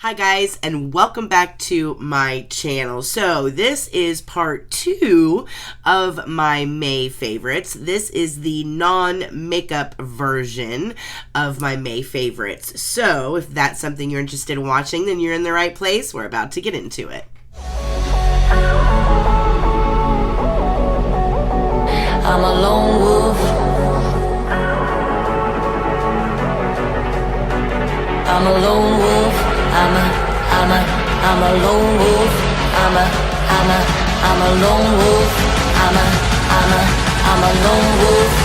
Hi guys, and welcome back to my channel. So this is part 2 of my May favorites. This is the non-makeup version of my May favorites. So if that's something you're interested in watching, then you're in the right place. We're about to get into it. I'm a lone wolf. I'm a lone wolf. I'm a lone wolf. I'm a lone wolf. I'm a lone wolf.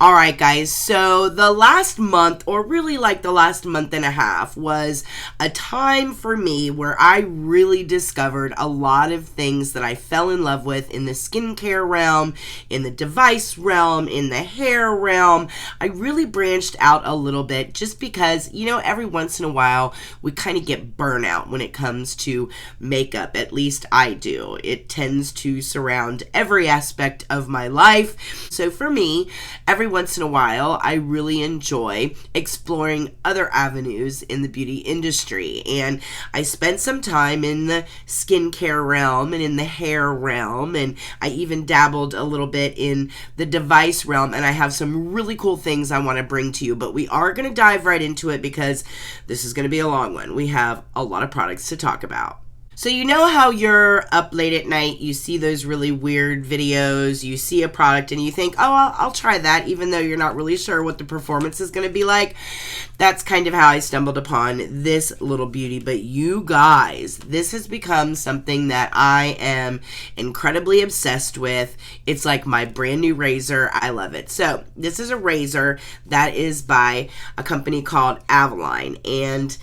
Alright guys, so the last month, or really like the last month and a half, was a time for me where I really discovered a lot of things that I fell in love with in the skincare realm, in the device realm, in the hair realm. I really branched out a little bit just because, you know, every once in a while we kind of get burnout when it comes to makeup. At least I do. It tends to surround every aspect of my life. So for me, every once in a while, I really enjoy exploring other avenues in the beauty industry, and I spent some time in the skincare realm and in the hair realm, and I even dabbled a little bit in the device realm, and I have some really cool things I want to bring to you, but we are going to dive right into it because this is going to be a long one. We have a lot of products to talk about. So you know how you're up late at night, you see those really weird videos, you see a product and you think, oh, I'll try that, even though you're not really sure what the performance is going to be like? That's kind of how I stumbled upon this little beauty. But you guys, this has become something that I am incredibly obsessed with. It's like my brand new razor. I love it. So this is a razor that is by a company called Avalon, and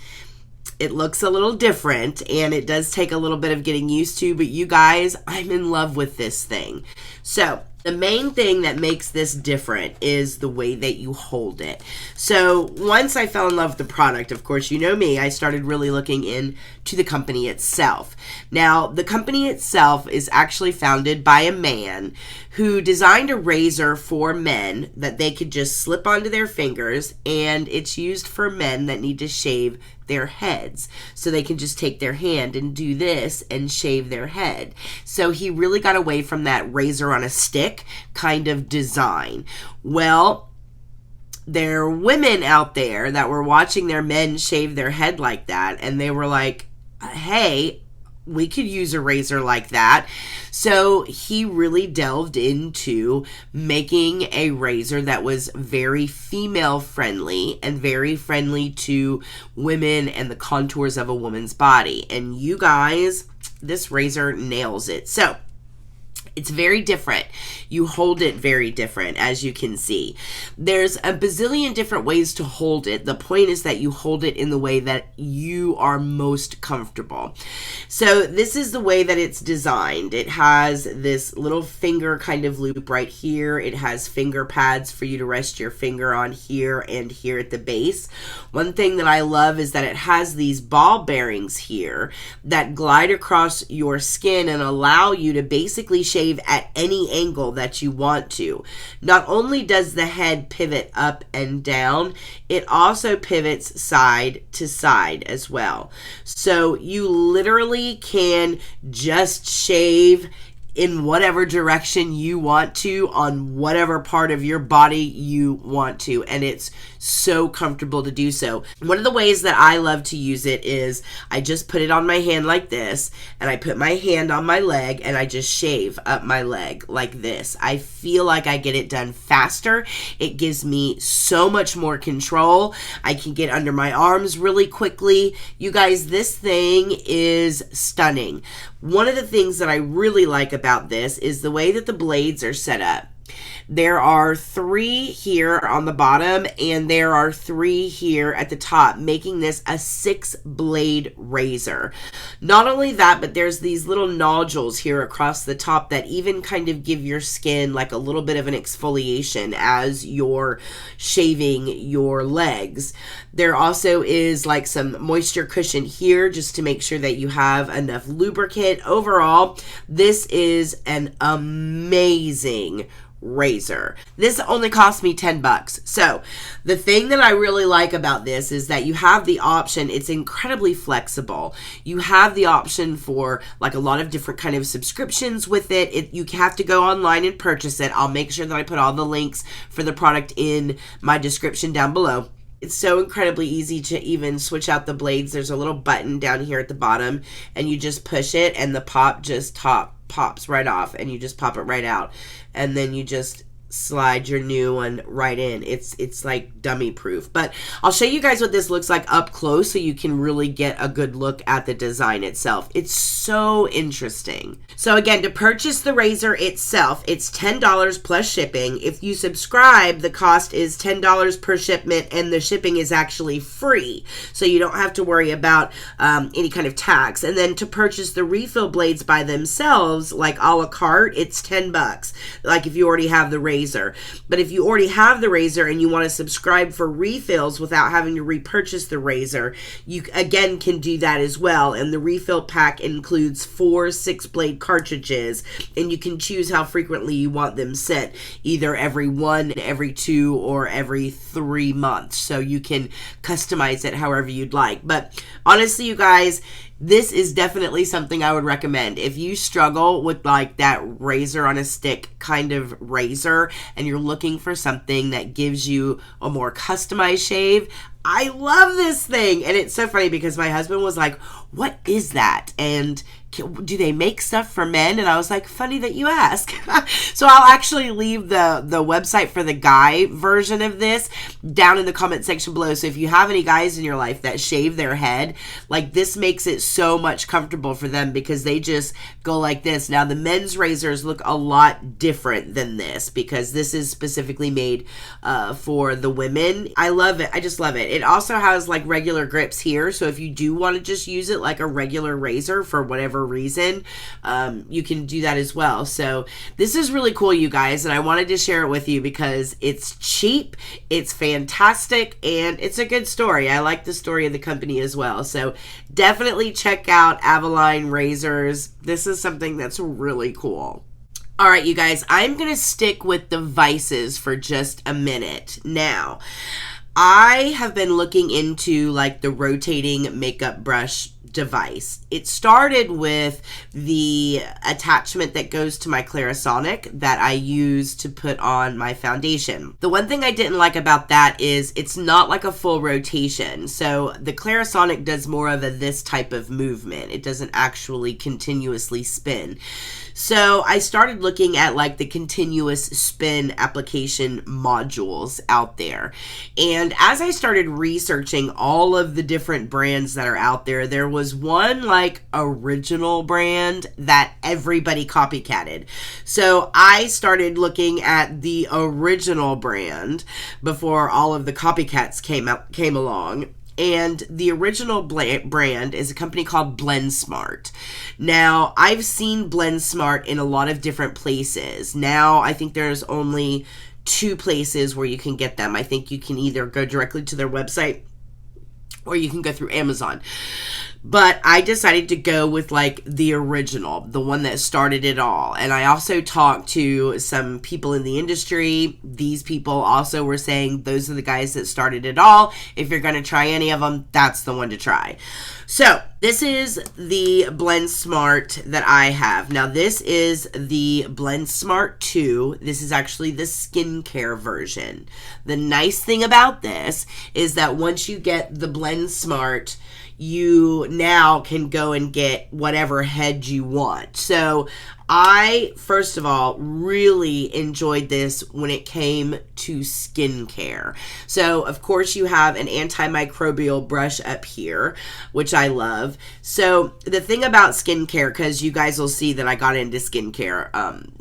it looks a little different, and it does take a little bit of getting used to, but you guys, I'm in love with this thing. So the main thing that makes this different is the way that you hold it. So once I fell in love with the product, of course, you know me, I started really looking into the company itself. Now, the company itself is actually founded by a man who designed a razor for men that they could just slip onto their fingers, and it's used for men that need to shave their heads. So they can just take their hand and do this and shave their head. So he really got away from that razor on a stick kind of design. Well, there are women out there that were watching their men shave their head like that, and they were like, hey, we could use a razor like that. So he really delved into making a razor that was very female friendly and very friendly to women and the contours of a woman's body. And you guys, this razor nails it. So it's very different. You hold it very different, as you can see. There's a bazillion different ways to hold it. The point is that you hold it in the way that you are most comfortable. So this is the way that it's designed. It has this little finger kind of loop right here. It has finger pads for you to rest your finger on here and here at the base. One thing that I love is that it has these ball bearings here that glide across your skin and allow you to basically shave at any angle that you want to. Not only does the head pivot up and down, it also pivots side to side as well. So you literally can just shave in whatever direction you want to on whatever part of your body you want to, and it's so comfortable to do so. One of the ways that I love to use it is I just put it on my hand like this, and I put my hand on my leg and I just shave up my leg like this. I feel like I get it done faster. It gives me so much more control. I can get under my arms really quickly. You guys, this thing is stunning. One of the things that I really like about this is the way that the blades are set up. There are 3 here on the bottom, and there are 3 here at the top, making this a 6-blade razor. Not only that, but there's these little nodules here across the top that even kind of give your skin like a little bit of an exfoliation as you're shaving your legs. There also is like some moisture cushion here just to make sure that you have enough lubricant. Overall, this is an amazing razor. This only cost me $10. So the thing that I really like about this is that you have the option. It's incredibly flexible. You have the option for like a lot of different kind of subscriptions with it. You have to go online and purchase it. I'll make sure that I put all the links for the product in my description down below. It's so incredibly easy to even switch out the blades. There's a little button down here at the bottom, and you just push it and the pop just pops right off, and you just pop it right out, and then you just slide your new one right in. It's like dummy proof. But I'll show you guys what this looks like up close so you can really get a good look at the design itself. It's so interesting. So again, to purchase the razor itself, it's $10 plus shipping. If you subscribe, the cost is $10 per shipment, and the shipping is actually free, so you don't have to worry about any kind of tax. And then to purchase the refill blades by themselves, like a la carte, it's $10, like if you already have the razor. But if you already have the razor and you want to subscribe for refills without having to repurchase the razor, you again can do that as well. And the refill pack includes 4 6-blade cartridges, and you can choose how frequently you want them sent, either every 1, every 2, or every 3 months. So you can customize it however you'd like. But honestly, you guys, this is definitely something I would recommend. If you struggle with like that razor on a stick kind of razor and you're looking for something that gives you a more customized shave, I love this thing. And it's so funny because my husband was like, what is that? And do they make stuff for men? And I was like, funny that you ask. So I'll actually leave the website for the guy version of this down in the comment section below. So if you have any guys in your life that shave their head, like this makes it so much comfortable for them because they just go like this. Now the men's razors look a lot different than this because this is specifically made for the women. I love it. I just love it. It also has like regular grips here. So if you do want to just use it like a regular razor for whatever reason, you can do that as well. So this is really cool, you guys, and I wanted to share it with you because it's cheap, it's fantastic, and it's a good story. I like the story of the company as well. So definitely check out Avalon razors. This is something that's really cool. All right, you guys, I'm gonna stick with devices for just a minute. Now, I have been looking into like the rotating makeup brush device. It started with the attachment that goes to my Clarisonic that I use to put on my foundation. The one thing I didn't like about that is it's not like a full rotation. So the Clarisonic does more of this type of movement. It doesn't actually continuously spin. So I started looking at like the continuous spin application modules out there. And as I started researching all of the different brands that are out there, there was one like original brand that everybody copycatted. So I started looking at the original brand before all of the copycats came along. And the original brand is a company called Blend Smart. Now, I've seen Blend Smart in a lot of different places. Now, I think there's only 2 places where you can get them. I think you can either go directly to their website or you can go through Amazon. But I decided to go with like the original, the one that started it all. And I also talked to some people in the industry. These people also were saying those are the guys that started it all. If you're going to try any of them, that's the one to try. So this is the Blend Smart that I have. Now this is the Blend Smart 2. This is actually the skincare version. The nice thing about this is that once you get the Blend Smart, you now can go and get whatever head you want. So I, first of all, really enjoyed this when it came to skincare. So, of course, you have an antimicrobial brush up here, which I love. So, the thing about skincare, because you guys will see that I got into skincare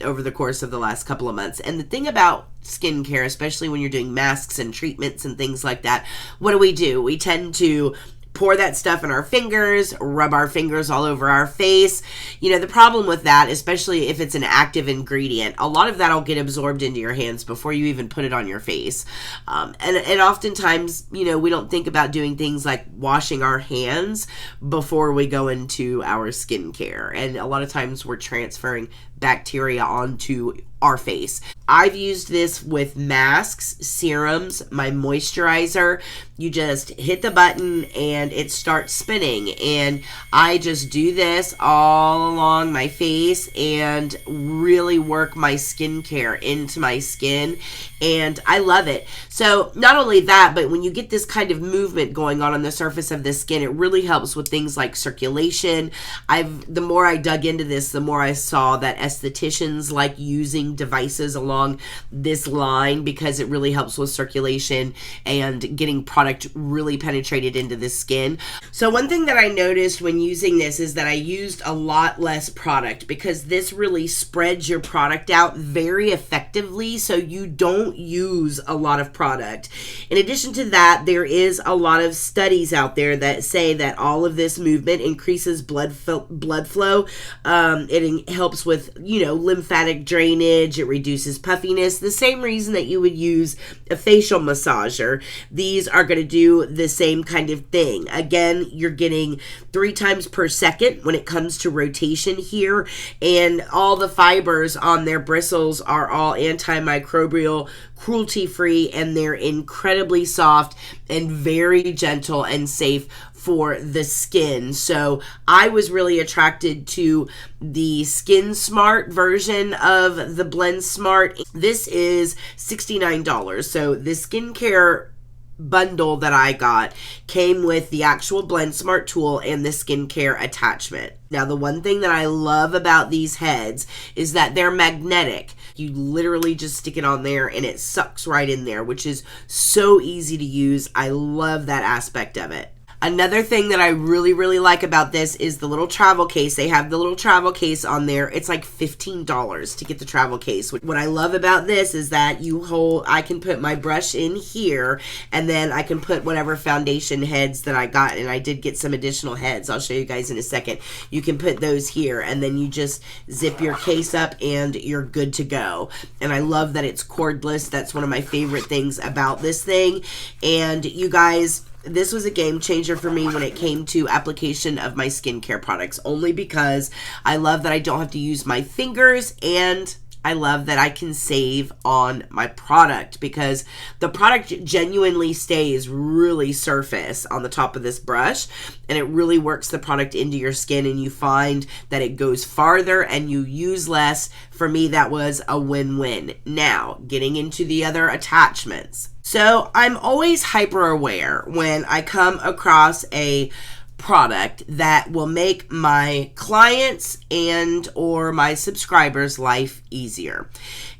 over the course of the last couple of months, and the thing about skincare, especially when you're doing masks and treatments and things like that, what do? We tend to pour that stuff in our fingers, rub our fingers all over our face. You know, the problem with that, especially if it's an active ingredient, a lot of that will get absorbed into your hands before you even put it on your face. And oftentimes, you know, we don't think about doing things like washing our hands before we go into our skincare. And a lot of times we're transferring bacteria onto our face. I've used this with masks, serums, my moisturizer. You just hit the button and it starts spinning, and I just do this all along my face and really work my skincare into my skin, and I love it. So not only that, but when you get this kind of movement going on the surface of the skin, it really helps with things like circulation. The more I dug into this, the more I saw that estheticians like using devices along this line because it really helps with circulation and getting product really penetrated into the skin. So one thing that I noticed when using this is that I used a lot less product, because this really spreads your product out very effectively, so you don't use a lot of product. In addition to that, there is a lot of studies out there that say that all of this movement increases blood flow. It helps with, you know, lymphatic drainage. It reduces puffiness. The same reason that you would use a facial massager. These are going to do the same kind of thing. Again, you're getting 3 times per second when it comes to rotation here, and all the fibers on their bristles are all antimicrobial, cruelty-free, and they're incredibly soft and very gentle and safe for the skin. So I was really attracted to the Skin Smart version of the Blend Smart. This is $69. So the skincare bundle that I got came with the actual Blend Smart tool and the skincare attachment. Now, the one thing that I love about these heads is that they're magnetic. You literally just stick it on there and it sucks right in there, which is so easy to use. I love that aspect of it. Another thing that I really, really like about this is the little travel case. They have the little travel case on there. It's like $15 to get the travel case. What I love about this is that I can put my brush in here, and then I can put whatever foundation heads that I got, and I did get some additional heads. I'll show you guys in a second. You can put those here, and then you just zip your case up and you're good to go. And I love that it's cordless. That's one of my favorite things about this thing. And you guys, this was a game changer for me when it came to application of my skincare products, only because I love that I don't have to use my fingers, and I love that I can save on my product, because the product genuinely stays really surface on the top of this brush, and it really works the product into your skin, and you find that it goes farther and you use less. For me, that was a win-win. Now, getting into the other attachments. So I'm always hyper aware when I come across a product that will make my clients and or my subscribers' life easier.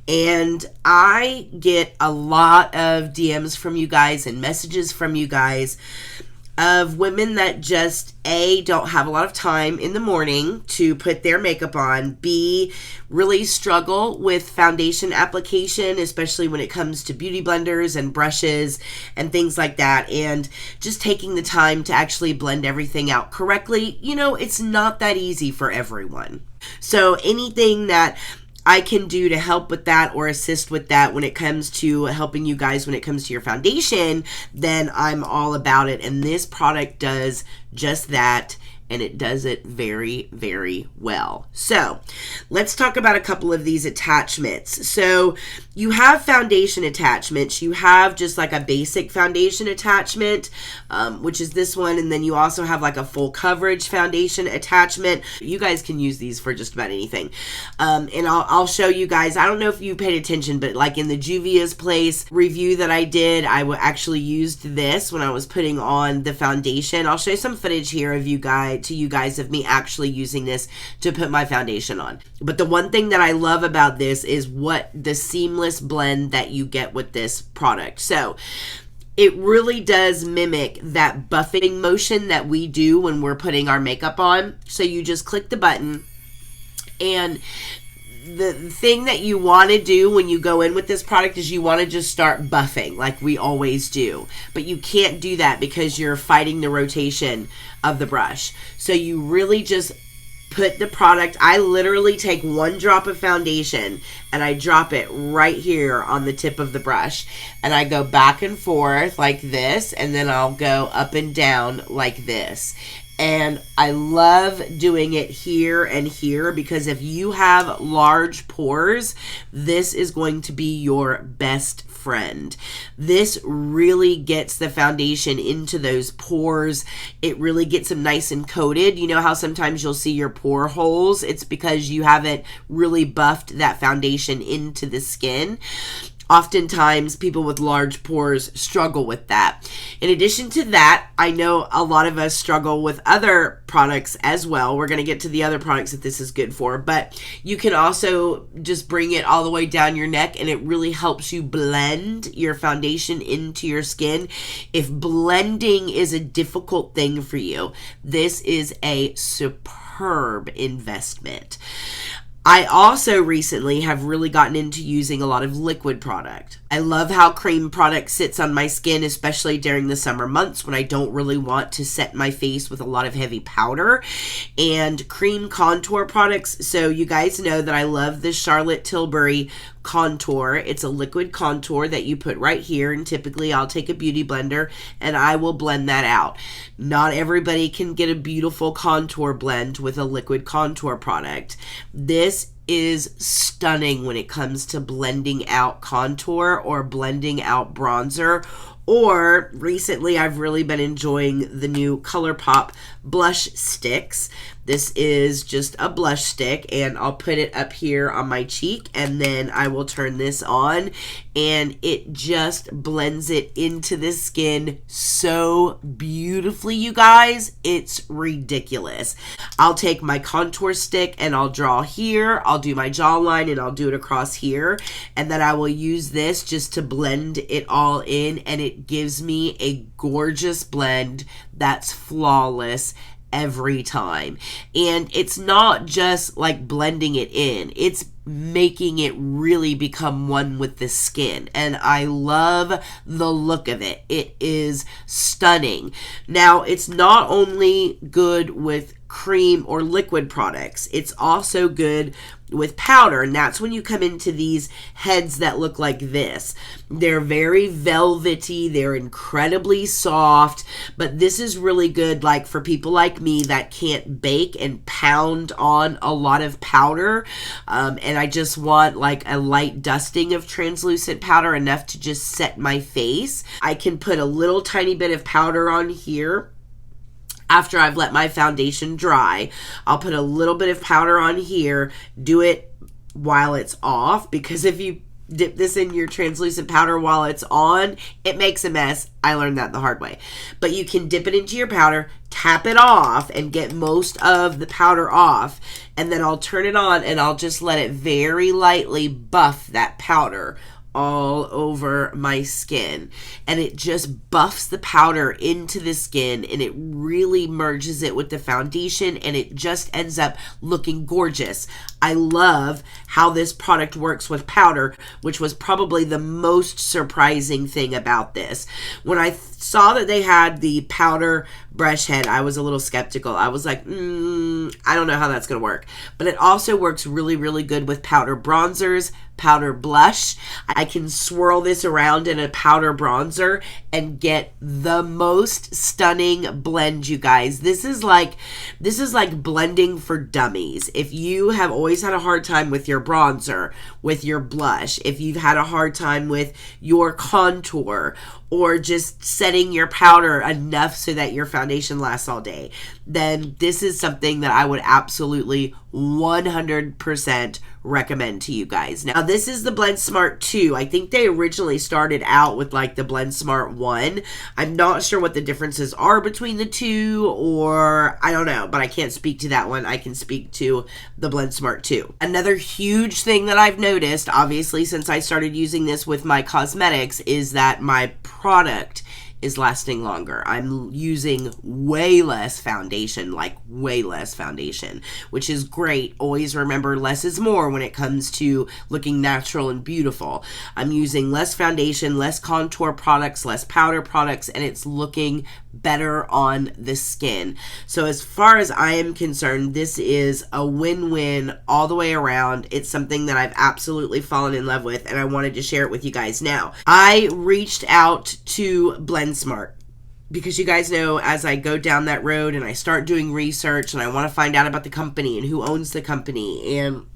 And I get a lot of DMs from you guys and messages from you guys of women that just A, don't have a lot of time in the morning to put their makeup on, B, really struggle with foundation application, especially when it comes to beauty blenders and brushes and things like that, and just taking the time to actually blend everything out correctly. You know, it's not that easy for everyone. So anything that I can do to help with that or assist with that when it comes to helping you guys when it comes to your foundation, then I'm all about it. And this product does just that, and it does it very, very well. So let's talk about a couple of these attachments. So you have foundation attachments. You have just like a basic foundation attachment, which is this one. And then you also have like a full coverage foundation attachment. You guys can use these for just about anything. And I'll show you guys. I don't know if you paid attention, but like in the Juvia's Place review that I did, I actually used this when I was putting on the foundation. I'll show you some footage here of you guys it to you guys of me actually using this to put my foundation on. But the one thing that I love about this is what the seamless blend that you get with this product. So it really does mimic that buffing motion that we do when we're putting our makeup on. So you just click the button, and the thing that you want to do when you go in with this product is you want to just start buffing like we always do. But you can't do that because you're fighting the rotation of the brush. So you really just put the product, I literally take 1 drop of foundation and I drop it right here on the tip of the brush, and I go back and forth like this, and then I'll go up and down like this. And I love doing it here and here because if you have large pores, this is going to be your best friend. This really gets the foundation into those pores. It really gets them nice and coated. You know how sometimes you'll see your pore holes? It's because you haven't really buffed that foundation into the skin. Oftentimes, people with large pores struggle with that. In addition to that, I know a lot of us struggle with other products as well. We're going to get to the other products that this is good for, but you can also just bring it all the way down your neck, and it really helps you blend your foundation into your skin. If blending is a difficult thing for you, this is a superb investment. I also recently have really gotten into using a lot of liquid product. I love how cream product sits on my skin, especially during the summer months when I don't really want to set my face with a lot of heavy powder. And cream contour products, so you guys know that I love the Charlotte Tilbury contour. It's a liquid contour that you put right here, and typically I'll take a beauty blender and I will blend that out. Not everybody can get a beautiful contour blend with a liquid contour product. This is stunning when it comes to blending out contour or blending out bronzer. Or recently I've really been enjoying the new ColourPop blush sticks. This is just a blush stick, and I'll put it up here on my cheek, and then I will turn this on, and it just blends it into the skin so beautifully, you guys. It's ridiculous. I'll take my contour stick and I'll draw here, I'll do my jawline, and I'll do it across here, and then I will use this just to blend it all in, and it gives me a gorgeous blend that's flawless every time. And it's not just like blending it in, it's making it really become one with the skin, and I love the look of it. It is stunning. Now, it's not only good with cream or liquid products, it's also good with powder, and that's when you come into these heads that look like this. They're very velvety, they're incredibly soft, but this is really good like for people like me that can't bake and pound on a lot of powder, and I just want like a light dusting of translucent powder, enough to just set my face. I can put a little tiny bit of powder on here. After I've let my foundation dry, I'll put a little bit of powder on here. Do it while it's off, because if you dip this in your translucent powder while it's on, it makes a mess. I learned that the hard way. But you can dip it into your powder, tap it off, and get most of the powder off. And then I'll turn it on, and I'll just let it very lightly buff that powder all over my skin, and it just buffs the powder into the skin, and it really merges it with the foundation, and it just ends up looking gorgeous. I love how this product works with powder, which was probably the most surprising thing about this. When I saw that they had the powder brush head, I was a little skeptical. I was like, I don't know how that's going to work. But it also works really, really good with powder bronzers, powder blush. I can swirl this around in a powder bronzer and get the most stunning blend, you guys. This is like blending for dummies. If you have always had a hard time with your bronzer, with your blush, if you've had a hard time with your contour, or just setting your powder enough so that your foundation lasts all day, then this is something that I would absolutely 100% recommend to you guys. Now, this is the Blend Smart 2. I think they originally started out with like the Blend Smart 1. I'm not sure what the differences are between the two, or I don't know, but I can't speak to that one. I can speak to the Blend Smart 2. Another huge thing that I've noticed, obviously, since I started using this with my cosmetics, is that my product is lasting longer. I'm using way less foundation, like way less foundation, which is great. Always remember, less is more when it comes to looking natural and beautiful. I'm using less foundation, less contour products, less powder products, and it's looking better on the skin. So as far as I am concerned, this is a win-win all the way around. It's something that I've absolutely fallen in love with, and I wanted to share it with you guys now. I reached out to Blend Smart because you guys know, as I go down that road and I start doing research and I want to find out about the company and who owns the company and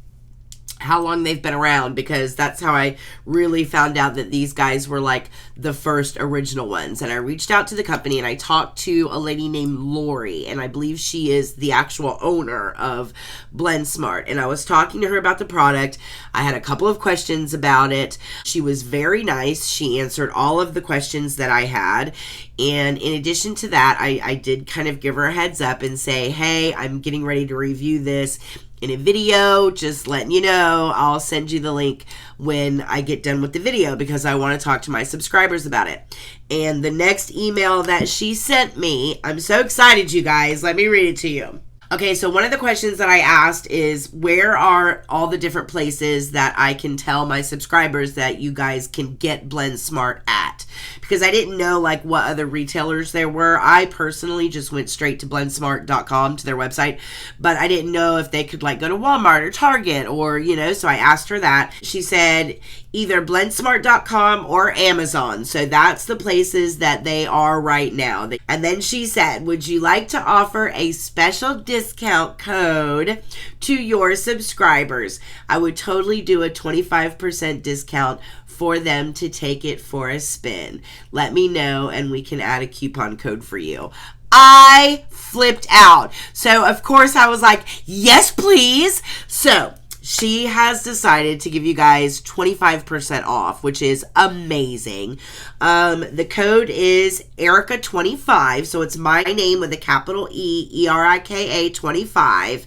how long they've been around, because that's how I really found out that these guys were like the first original ones. And I reached out to the company and I talked to a lady named Lori, and I believe she is the actual owner of Blend Smart. And I was talking to her about the product. I had a couple of questions about it. She was very nice. She answered all of the questions that I had. And in addition to that, I did kind of give her a heads up and say, hey, I'm getting ready to review this in a video, just letting you know. I'll send you the link when I get done with the video because I want to talk to my subscribers about it. And the next email that she sent me, I'm so excited, you guys. Let me read it to you. Okay, so one of the questions that I asked is, where are all the different places that I can tell my subscribers that you guys can get Blend Smart at? Because I didn't know like what other retailers there were. I personally just went straight to blendsmart.com, to their website, but I didn't know if they could like go to Walmart or Target or, you know, so I asked her that. She said either blendsmart.com or Amazon. So that's the places that they are right now. And then she said, would you like to offer a special discount code to your subscribers? I would totally do a 25% discount for them to take it for a spin. Let me know and we can add a coupon code for you. I flipped out. So of course I was like, yes, please. So she has decided to give you guys 25% off, which is amazing. The code is Erika25, so it's my name with a capital E, Erika 25.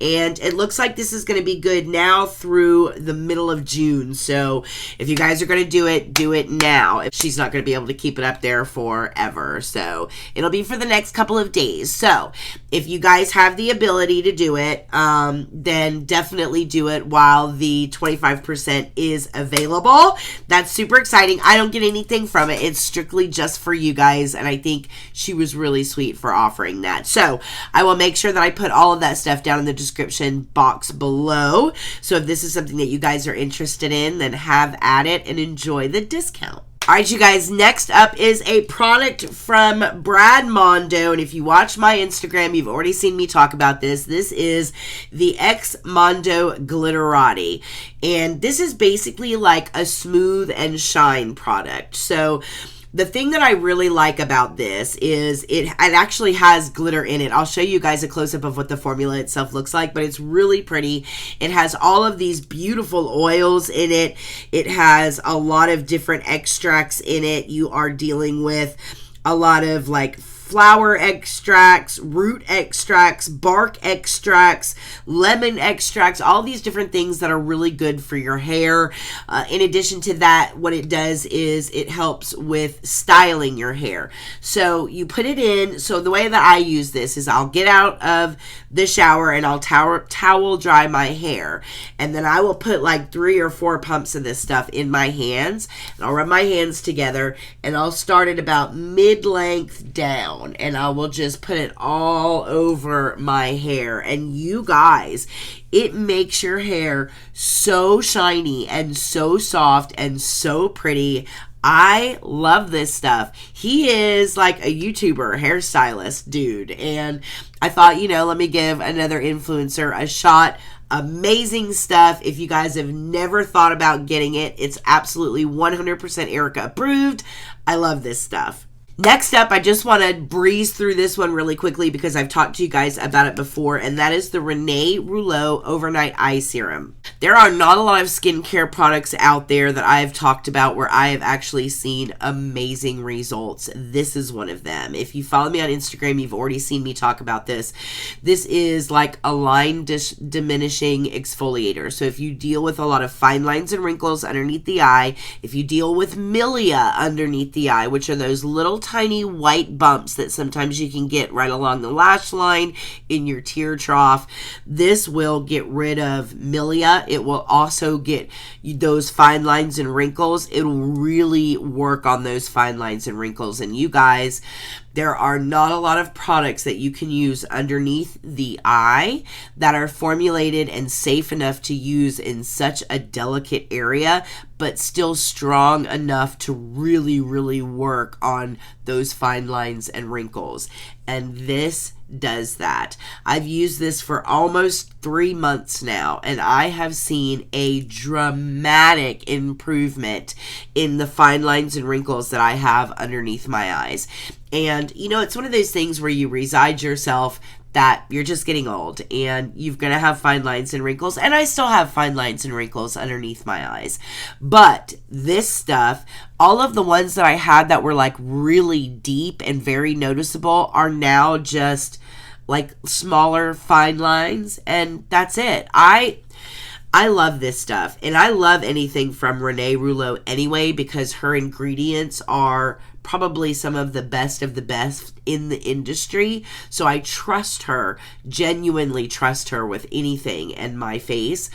And it looks like this is going to be good now through the middle of June. So if you guys are going to do it now. She's not going to be able to keep it up there forever. So it'll be for the next couple of days. So if you guys have the ability to do it, then definitely do it while the 25% is available. That's super exciting. I don't get anything from it. It's strictly just for you guys. And I think she was really sweet for offering that. So I will make sure that I put all of that stuff down in the description box below. So if this is something that you guys are interested in, then have at it and enjoy the discount. All right, you guys, next up is a product from Brad Mondo. And if you watch my Instagram, you've already seen me talk about this. This is the X Mondo Glitterati. And this is basically like a smooth and shine product. So the thing that I really like about this is it actually has glitter in it. I'll show you guys a close-up of what the formula itself looks like, but it's really pretty. It has all of these beautiful oils in it. It has a lot of different extracts in it. You are dealing with a lot of like flower extracts, root extracts, bark extracts, lemon extracts, all these different things that are really good for your hair. In addition to that, what it does is it helps with styling your hair. So you put it in. So the way that I use this is I'll get out of the shower and I'll towel dry my hair. And then I will put like 3 or 4 pumps of this stuff in my hands. And I'll rub my hands together and I'll start at about mid-length down. And I will just put it all over my hair. And you guys, it makes your hair so shiny and so soft and so pretty. I love this stuff. He is like a YouTuber, hairstylist dude. And I thought, you know, let me give another influencer a shot. Amazing stuff. If you guys have never thought about getting it, it's absolutely 100% Erika approved. I love this stuff. Next up, I just want to breeze through this one really quickly because I've talked to you guys about it before, and that is the Renee Rouleau Overnight Eye Serum. There are not a lot of skincare products out there that I've talked about where I have actually seen amazing results. This is one of them. If you follow me on Instagram, you've already seen me talk about this. This is like a line diminishing exfoliator. So if you deal with a lot of fine lines and wrinkles underneath the eye, if you deal with milia underneath the eye, which are those little tiny white bumps that sometimes you can get right along the lash line in your tear trough, this will get rid of milia. It will also get those fine lines and wrinkles. It will really work on those fine lines and wrinkles. And you guys, there are not a lot of products that you can use underneath the eye that are formulated and safe enough to use in such a delicate area, but still strong enough to really, really work on those fine lines and wrinkles. And this does that. I've used this for almost 3 months now, and I have seen a dramatic improvement in the fine lines and wrinkles that I have underneath my eyes. And, you know, it's one of those things where you reside yourself that you're just getting old and you're going to have fine lines and wrinkles. And I still have fine lines and wrinkles underneath my eyes. But this stuff, all of the ones that I had that were like really deep and very noticeable are now just like smaller fine lines. And that's it. I love this stuff. And I love anything from Renee Rouleau anyway, because her ingredients are probably some of the best in the industry. So I trust her, genuinely trust her with anything in my face.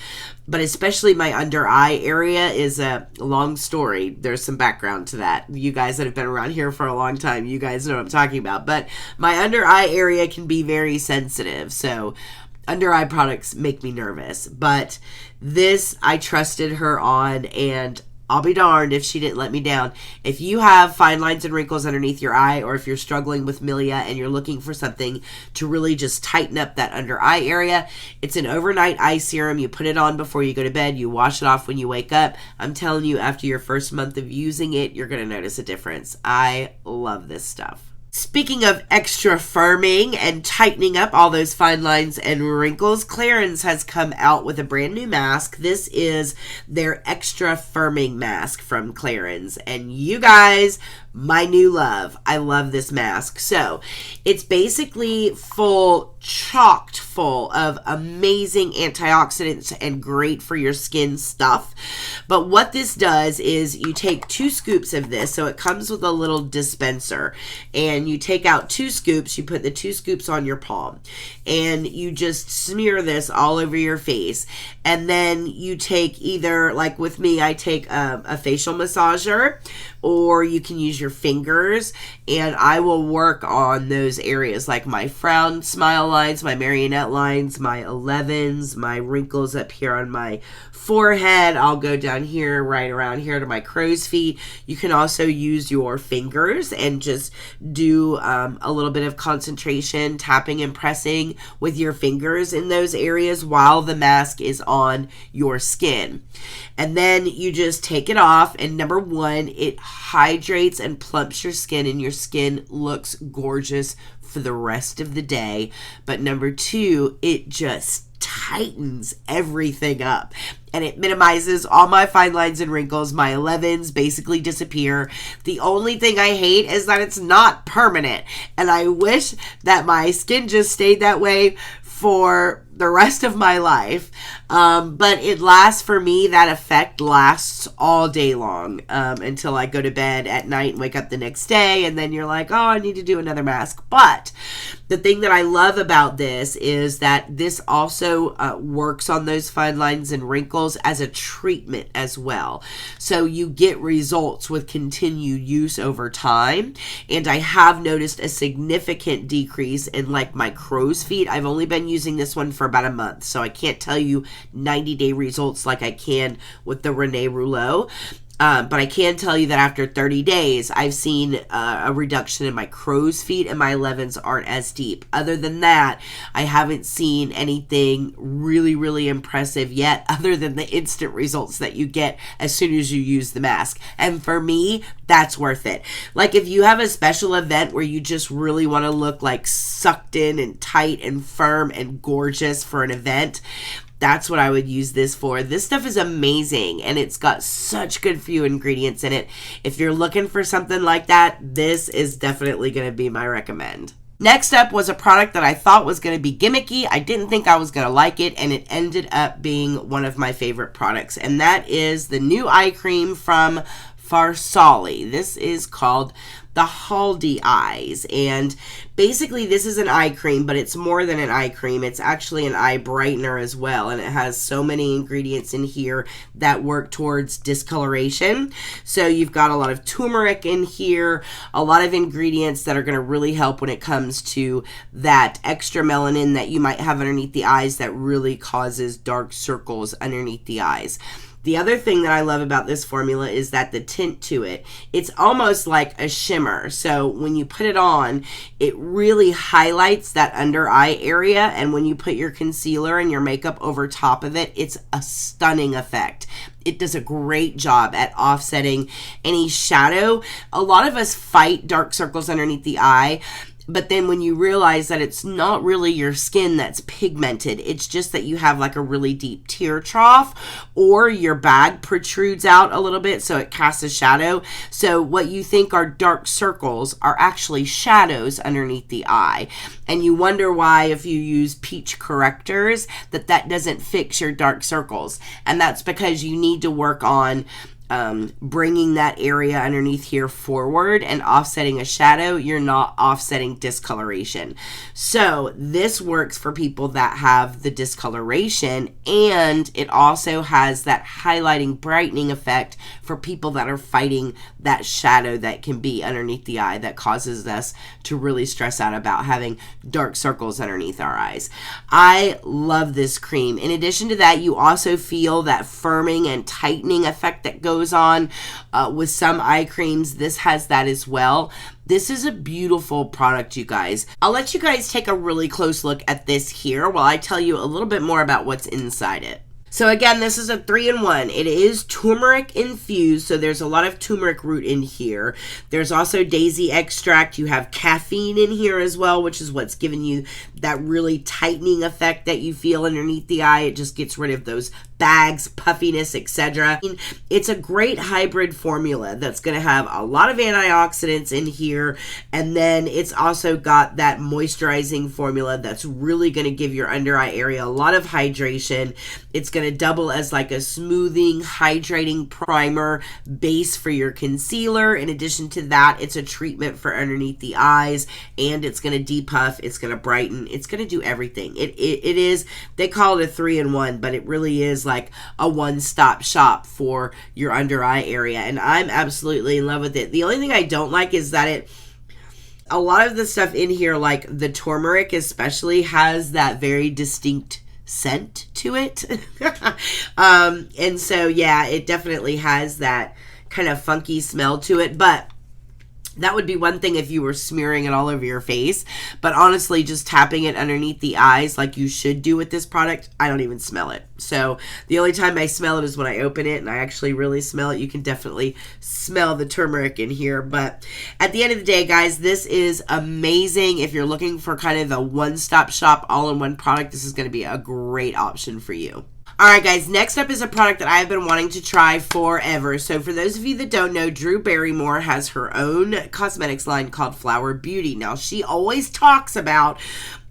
But especially my under eye area is a long story. There's some background to that. You guys that have been around here for a long time, you guys know what I'm talking about. But my under eye area can be very sensitive. So under eye products make me nervous. But this I trusted her on, and I'll be darned if she didn't let me down. If you have fine lines and wrinkles underneath your eye, or if you're struggling with milia and you're looking for something to really just tighten up that under eye area, it's an overnight eye serum. You put it on before you go to bed. You wash it off when you wake up. I'm telling you, after your first month of using it, you're going to notice a difference. I love this stuff. Speaking of extra firming and tightening up all those fine lines and wrinkles, Clarins has come out with a brand new mask. This is their extra firming mask from Clarins. And you guys, my new love. I love this mask. So it's basically chocked full of amazing antioxidants and great for your skin stuff. But what this does is you take 2 scoops of this. So it comes with a little dispenser, and you take out 2 scoops. You put the 2 scoops on your palm, and you just smear this all over your face. And then you take either, like with me, I take a facial massager, or you can use your fingers, and I will work on those areas like my frown smile lines, my marionette lines, my 11s, my wrinkles up here on my forehead. I'll go down here, right around here to my crow's feet. You can also use your fingers and just do a little bit of concentration, tapping and pressing with your fingers in those areas while the mask is on your skin. And then you just take it off, and number 1, it hydrates and plumps your skin, and your skin looks gorgeous for the rest of the day. But number 2, it just tightens everything up, and it minimizes all my fine lines and wrinkles. My 11s basically disappear. The only thing I hate is that it's not permanent, and I wish that my skin just stayed that way for the rest of my life. But it lasts, for me, that effect lasts all day long until I go to bed at night and wake up the next day, and then you're like, oh, I need to do another mask. But the thing that I love about this is that this also works on those fine lines and wrinkles as a treatment as well. So you get results with continued use over time. And I have noticed a significant decrease in like my crow's feet. I've only been using this one for about a month, so I can't tell you 90-day results like I can with the Renee Rouleau. But I can tell you that after 30 days, I've seen a reduction in my crow's feet, and my 11s aren't as deep. Other than that, I haven't seen anything really, really impressive yet, other than the instant results that you get as soon as you use the mask. And for me, that's worth it. Like, if you have a special event where you just really want to look like sucked in and tight and firm and gorgeous for an event, that's what I would use this for. This stuff is amazing, and it's got such good few ingredients in it. If you're looking for something like that, this is definitely going to be my recommend. Next up was a product that I thought was going to be gimmicky. I didn't think I was going to like it, and it ended up being one of my favorite products, and that is the new eye cream from Farsali. This is called the Haldi Eyes, and basically this is an eye cream, but it's more than an eye cream. It's actually an eye brightener as well, and it has so many ingredients in here that work towards discoloration. So you've got a lot of turmeric in here, a lot of ingredients that are going to really help when it comes to that extra melanin that you might have underneath the eyes that really causes dark circles underneath the eyes. The other thing that I love about this formula is that the tint to it, it's almost like a shimmer. So when you put it on, it really highlights that under eye area. And when you put your concealer and your makeup over top of it, it's a stunning effect. It does a great job at offsetting any shadow. A lot of us fight dark circles underneath the eye. But then when you realize that it's not really your skin that's pigmented, it's just that you have like a really deep tear trough, or your bag protrudes out a little bit so it casts a shadow. So what you think are dark circles are actually shadows underneath the eye. And you wonder why, if you use peach correctors, that doesn't fix your dark circles. And that's because you need to work on bringing that area underneath here forward and offsetting a shadow. You're not offsetting discoloration. So this works for people that have the discoloration, and it also has that highlighting, brightening effect for people that are fighting that shadow that can be underneath the eye that causes us to really stress out about having dark circles underneath our eyes. I love this cream. In addition to that, you also feel that firming and tightening effect that goes on with some eye creams. This has that as well. This is a beautiful product, you guys. I'll let you guys take a really close look at this here while I tell you a little bit more about what's inside it. So again, this is a 3-in-1. It is turmeric infused, so there's a lot of turmeric root in here. There's also daisy extract. You have caffeine in here as well, which is what's giving you that really tightening effect that you feel underneath the eye. It just gets rid of those bags, puffiness, etc. It's a great hybrid formula that's going to have a lot of antioxidants in here, and then it's also got that moisturizing formula that's really going to give your under eye area a lot of hydration. It's going to double as like a smoothing, hydrating primer base for your concealer. In addition to that, it's a treatment for underneath the eyes, and it's going to depuff, it's going to brighten, it's going to do everything. It is, they call it a 3-in-1, but it really is like a one-stop shop for your under eye area, and I'm absolutely in love with it. The only thing I don't like is that a lot of the stuff in here, like the turmeric especially, has that very distinct scent to it. And so yeah, it definitely has that kind of funky smell to it, but that would be one thing if you were smearing it all over your face. But honestly, just tapping it underneath the eyes like you should do with this product, I don't even smell it. So the only time I smell it is when I open it, and I actually really smell it. You can definitely smell the turmeric in here. But at the end of the day, guys, this is amazing. If you're looking for kind of a one-stop shop, all-in-one product, this is going to be a great option for you. Alright guys, next up is a product that I've been wanting to try forever. So for those of you that don't know, Drew Barrymore has her own cosmetics line called Flower Beauty. Now, she always talks about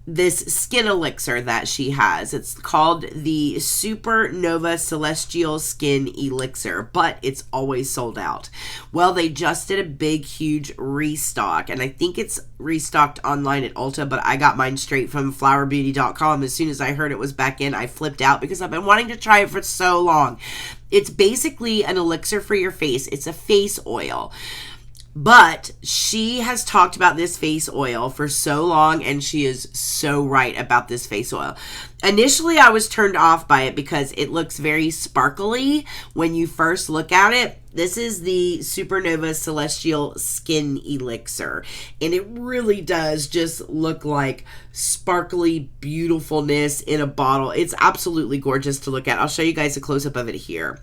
this skin elixir that she has. It's called the Supernova Celestial Skin Elixir, but it's always sold out. Well, they just did a big, huge restock, and I think it's restocked online at Ulta, but I got mine straight from flowerbeauty.com. As soon as I heard it was back in, I flipped out because I've been wanting to try it for so long. It's basically an elixir for your face. It's a face oil. But she has talked about this face oil for so long, and she is so right about this face oil. Initially, I was turned off by it because it looks very sparkly when you first look at it. This is the Supernova Celestial Skin Elixir, and it really does just look like sparkly beautifulness in a bottle. It's absolutely gorgeous to look at. I'll show you guys a close-up of it here.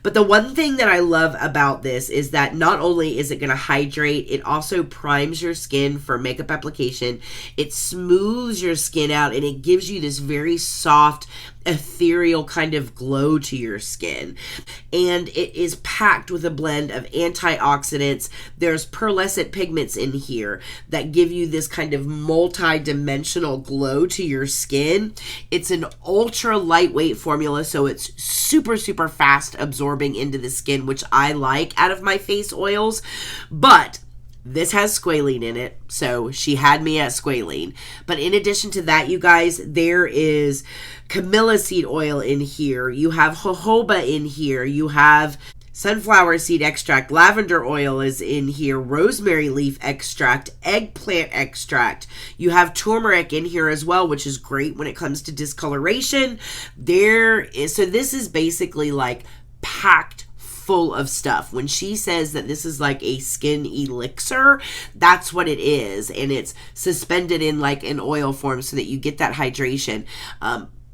But the one thing that I love about this is that not only is it going to hydrate, it also primes your skin for makeup application. It smooths your skin out, and it gives you this very soft, ethereal kind of glow to your skin. And it is packed with a blend of antioxidants. There's pearlescent pigments in here that give you this kind of multi-dimensional glow to your skin. It's an ultra lightweight formula, so it's super fast absorbing into the skin, which I like out of my face oils. But this has squalene in it, so she had me at squalene. But in addition to that, you guys, there is camellia seed oil in here. You have jojoba in here. You have sunflower seed extract. Lavender oil is in here. Rosemary leaf extract. Eggplant extract. You have turmeric in here as well, which is great when it comes to discoloration. So this is basically like packed full of stuff. When she says that this is like a skin elixir, that's what it is, and it's suspended in like an oil form so that you get that hydration.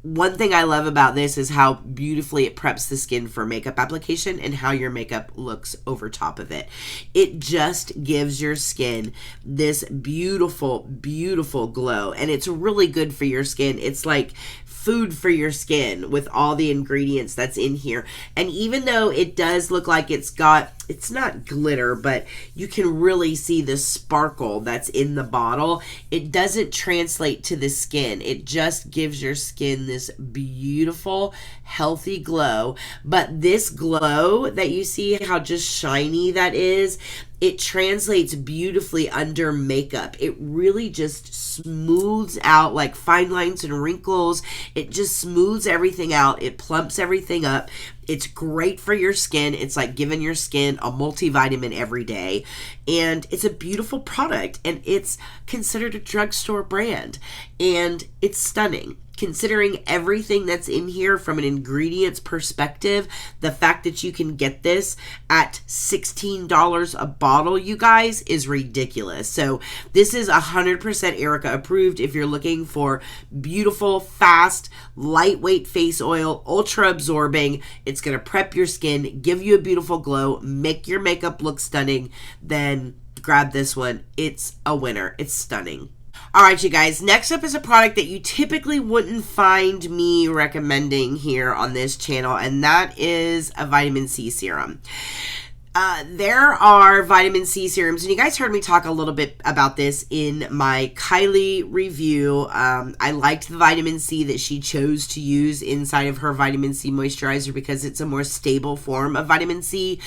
One thing I love about this is how beautifully it preps the skin for makeup application and how your makeup looks over top of it. It just gives your skin this beautiful glow, and it's really good for your skin. It's like food for your skin with all the ingredients that's in here. And even though it does look like it's not glitter, but you can really see the sparkle that's in the bottle, it doesn't translate to the skin. It just gives your skin this beautiful, healthy glow. But this glow that you see, how just shiny that is, it translates beautifully under makeup. It really just smooths out like fine lines and wrinkles. It just smooths everything out. It plumps everything up. It's great for your skin. It's like giving your skin a multivitamin every day. And it's a beautiful product. And it's considered a drugstore brand. And it's stunning. Considering everything that's in here from an ingredients perspective, the fact that you can get this at $16 a bottle, you guys, is ridiculous. So this is 100% Erika approved if you're looking for beautiful, fast, lightweight face oil, ultra absorbing. It's going to prep your skin, give you a beautiful glow, make your makeup look stunning. Then grab this one. It's a winner. It's stunning. Alright, you guys, next up is a product that you typically wouldn't find me recommending here on this channel, and that is a vitamin C serum. There are vitamin C serums, and you guys heard me talk a little bit about this in my Kylie review. I liked the vitamin C that she chose to use inside of her vitamin C moisturizer because it's a more stable form of vitamin C,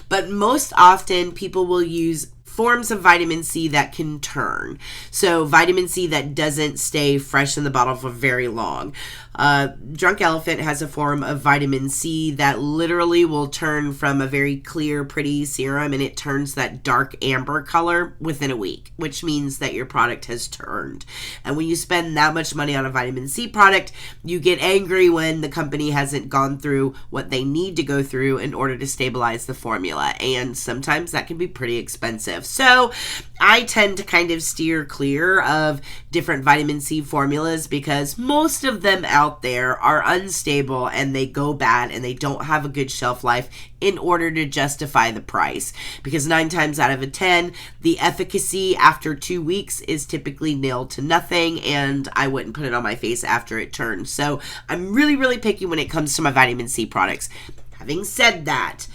but most often people will use forms of vitamin C that can turn. So vitamin C that doesn't stay fresh in the bottle for very long. Drunk Elephant has a form of vitamin C that literally will turn from a very clear, pretty serum, and it turns that dark amber color within a week, which means that your product has turned. And when you spend that much money on a vitamin C product, you get angry when the company hasn't gone through what they need to go through in order to stabilize the formula. And sometimes that can be pretty expensive. So I tend to kind of steer clear of different vitamin C formulas because most of them out there are unstable and they go bad and they don't have a good shelf life in order to justify the price. Because 9 times out of 10, the efficacy after 2 weeks is typically nil to nothing, and I wouldn't put it on my face after it turns. So I'm really picky when it comes to my vitamin C products. Having said that,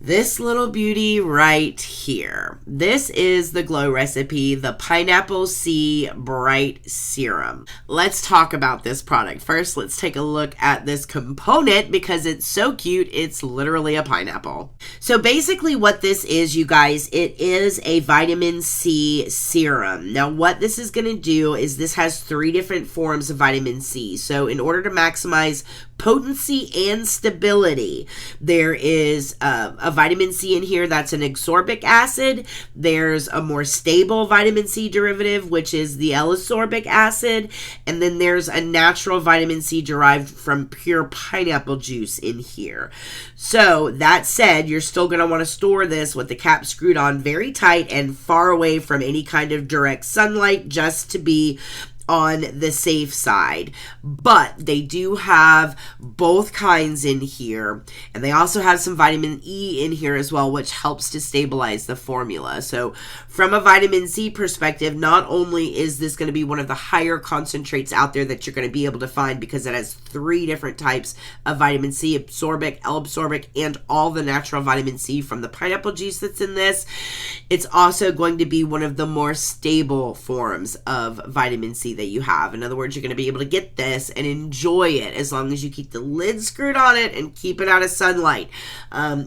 this little beauty right here. This is the Glow Recipe, the Pineapple C Bright Serum. Let's talk about this product. First, let's take a look at this component because it's so cute. It's literally a pineapple. So basically what this is, you guys, it is a vitamin C serum. Now what this is going to do is this has 3 different forms of vitamin C. So in order to maximize potency and stability. There is a vitamin C in here that's an ascorbic acid. There's a more stable vitamin C derivative, which is the L-ascorbic acid. And then there's a natural vitamin C derived from pure pineapple juice in here. So that said, you're still going to want to store this with the cap screwed on very tight and far away from any kind of direct sunlight, just to be on the safe side. But they do have both kinds in here, and they also have some vitamin E in here as well, which helps to stabilize the formula. So from a vitamin C perspective, not only is this going to be one of the higher concentrates out there that you're going to be able to find, because it has 3 different types of vitamin C: ascorbic, L-ascorbic, and all the natural vitamin C from the pineapple juice that's in this. It's also going to be one of the more stable forms of vitamin C that you have. In other words, you're going to be able to get this and enjoy it as long as you keep the lid screwed on it and keep it out of sunlight.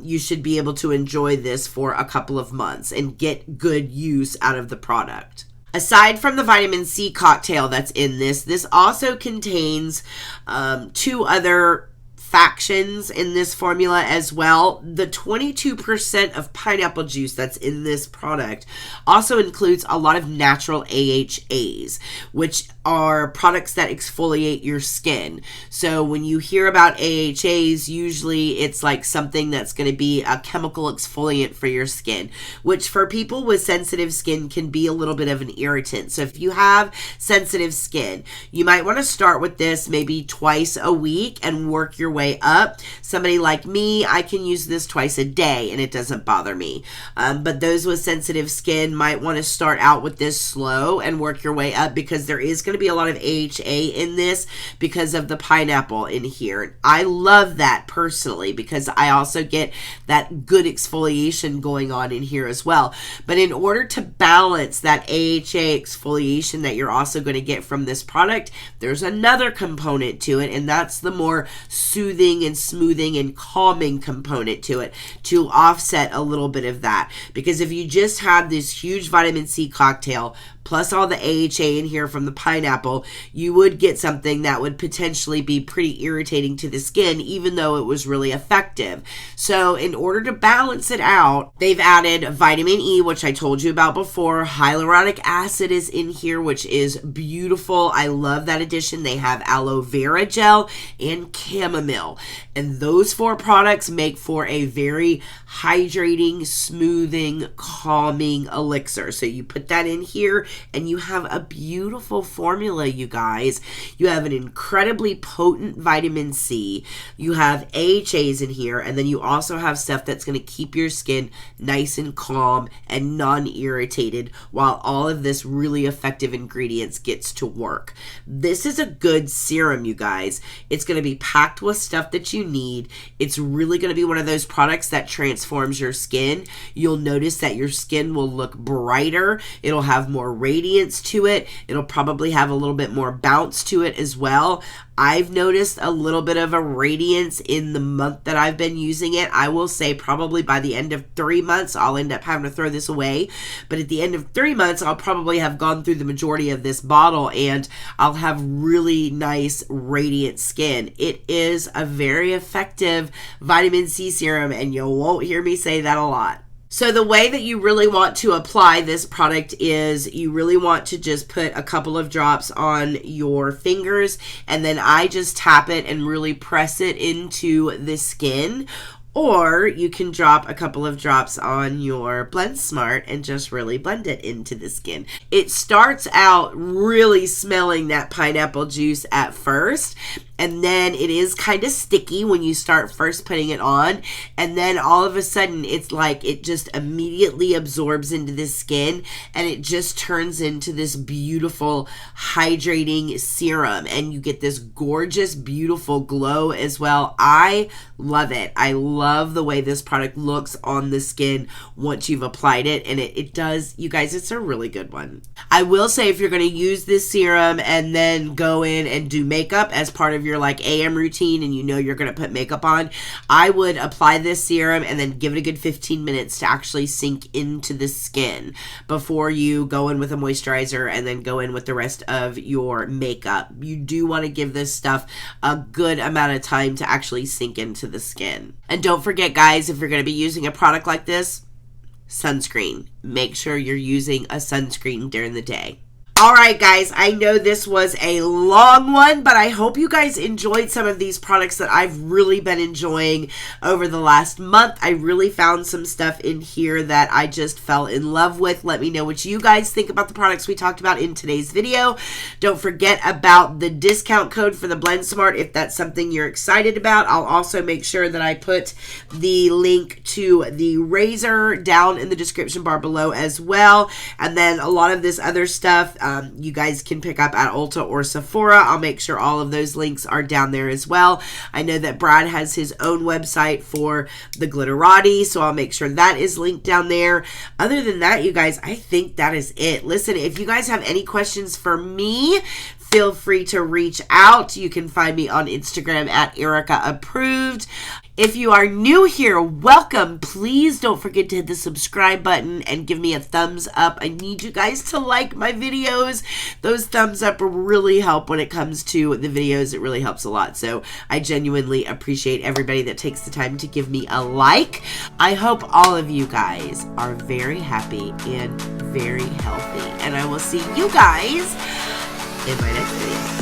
You should be able to enjoy this for a couple of months and get good use out of the product. Aside from the vitamin C cocktail that's in this, this also contains 2 other factions in this formula as well. The 22% of pineapple juice that's in this product also includes a lot of natural AHAs, which are products that exfoliate your skin. So when you hear about AHAs, usually it's like something that's going to be a chemical exfoliant for your skin, which for people with sensitive skin can be a little bit of an irritant. So if you have sensitive skin, you might want to start with this maybe twice a week and work your way up. Somebody like me, I can use this twice a day and it doesn't bother me. But those with sensitive skin might want to start out with this slow and work your way up, because there is going to be a lot of AHA in this because of the pineapple in here. I love that personally, because I also get that good exfoliation going on in here as well. But in order to balance that AHA exfoliation that you're also going to get from this product, there's another component to it, and that's the more soothing and smoothing and calming component to it, to offset a little bit of that. Because if you just had this huge vitamin C cocktail plus all the AHA in here from the pineapple, you would get something that would potentially be pretty irritating to the skin, even though it was really effective. So in order to balance it out, they've added vitamin E, which I told you about before. Hyaluronic acid is in here, which is beautiful. I love that addition. They have aloe vera gel and chamomile. And those 4 products make for a very hydrating, smoothing, calming elixir. So you put that in here and you have a beautiful formula, you guys. You have an incredibly potent vitamin C. You have AHAs in here, and then you also have stuff that's going to keep your skin nice and calm and non-irritated while all of this really effective ingredients gets to work. This is a good serum, you guys. It's going to be packed with stuff that you need. It's really going to be one of those products that transforms your skin. You'll notice that your skin will look brighter. It'll have more radiance to it. It'll probably have a little bit more bounce to it as well. I've noticed a little bit of a radiance in the month that I've been using it. I will say probably by the end of 3 months, I'll end up having to throw this away. But at the end of 3 months, I'll probably have gone through the majority of this bottle and I'll have really nice, radiant skin. It is a very effective vitamin C serum, and you won't hear me say that a lot. So the way that you really want to apply this product is you really want to just put a couple of drops on your fingers, and then I just tap it and really press it into the skin. Or you can drop a couple of drops on your Blend Smart and just really blend it into the skin. It starts out really smelling that pineapple juice at first, and then it is kind of sticky when you start first putting it on, and then all of a sudden it's like it just immediately absorbs into the skin and it just turns into this beautiful hydrating serum, and you get this gorgeous, beautiful glow as well. I love it. I love the way this product looks on the skin once you've applied it, and it does, you guys, it's a really good one. I will say, if you're going to use this serum and then go in and do makeup as part of your your like AM routine and you know you're going to put makeup on, I would apply this serum and then give it a good 15 minutes to actually sink into the skin before you go in with a moisturizer and then go in with the rest of your makeup. You do want to give this stuff a good amount of time to actually sink into the skin. And don't forget, guys, if you're going to be using a product like this, sunscreen. Make sure you're using a sunscreen during the day. All right, guys, I know this was a long one, but I hope you guys enjoyed some of these products that I've really been enjoying over the last month. I really found some stuff in here that I just fell in love with. Let me know what you guys think about the products we talked about in today's video. Don't forget about the discount code for the Blend Smart if that's something you're excited about. I'll also make sure that I put the link to the razor down in the description bar below as well. And then a lot of this other stuff, you guys can pick up at Ulta or Sephora. I'll make sure all of those links are down there as well. I know that Brad has his own website for the Glitterati, so I'll make sure that is linked down there. Other than that, you guys, I think that is it. Listen, if you guys have any questions for me, feel free to reach out. You can find me on Instagram at ErikaApproved. If you are new here, welcome. Please don't forget to hit the subscribe button and give me a thumbs up. I need you guys to like my videos. Those thumbs up really help when it comes to the videos. It really helps a lot. So I genuinely appreciate everybody that takes the time to give me a like. I hope all of you guys are very happy and very healthy. And I will see you guys in my next video.